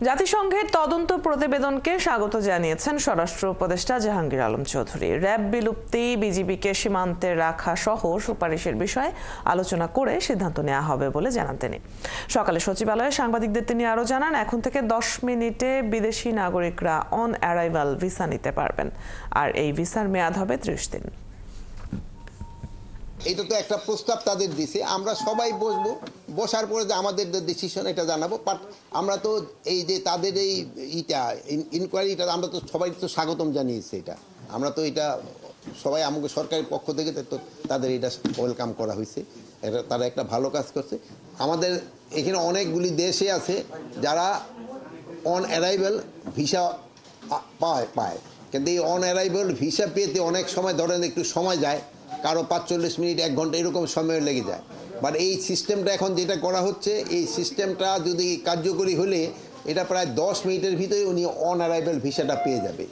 জাতিসংঘের তদন্ত প্রতিবেদনকে স্বাগত জানিয়েছেন স্বরাষ্ট্র উপদেষ্টা জাহাঙ্গীর আলম চৌধুরী। র‍্যাব বিলুপ্তি, বিজিবিকে সীমান্তে রাখা সহ সুপারিশের বিষয়ে আলোচনা করে সিদ্ধান্ত নেওয়া হবে বলে জানান তিনি। সকালে সচিবালয়ে সাংবাদিকদের তিনি আরও জানান, এখন থেকে 10 মিনিটে বিদেশি নাগরিকরা অন অ্যারাইভাল ভিসা নিতে পারবেন, আর এই ভিসার মেয়াদ হবে 30 দিন। এটা তো একটা প্রস্তাব তাদের দিছে, আমরা সবাই বসবো, বসার পরে যে আমাদের ডিসিশন এটা জানাবো। বাট আমরা তো এই যে তাদের এই ইনকোয়ারিটা আমরা তো সবাই তো স্বাগতম জানিয়েছি। এটা আমরা তো এটা সবাই আমাকে সরকারের পক্ষ থেকে তো তাদের এটা ওয়েলকাম করা হয়েছে। এটা তারা একটা ভালো কাজ করছে। আমাদের এখানে অনেকগুলি দেশে আছে যারা অন অ্যারাইভাল ভিসা পায়, কিন্তু এই অন অ্যারাইভাল ভিসা পেতে অনেক সময় ধরেন একটু সময় যায়, কারো 45 মিনিট 1 ঘন্টা এরকম সময় লেগে যায়। বাট এই সিস্টেমটা এখন যেটা করা হচ্ছে, এই সিস্টেমটা যদি কার্যকরী হলে এটা প্রায় 10 মিনিটের ভিতরে উনি অন অ্যারাইভাল ভিসাটা পেয়ে যাবে।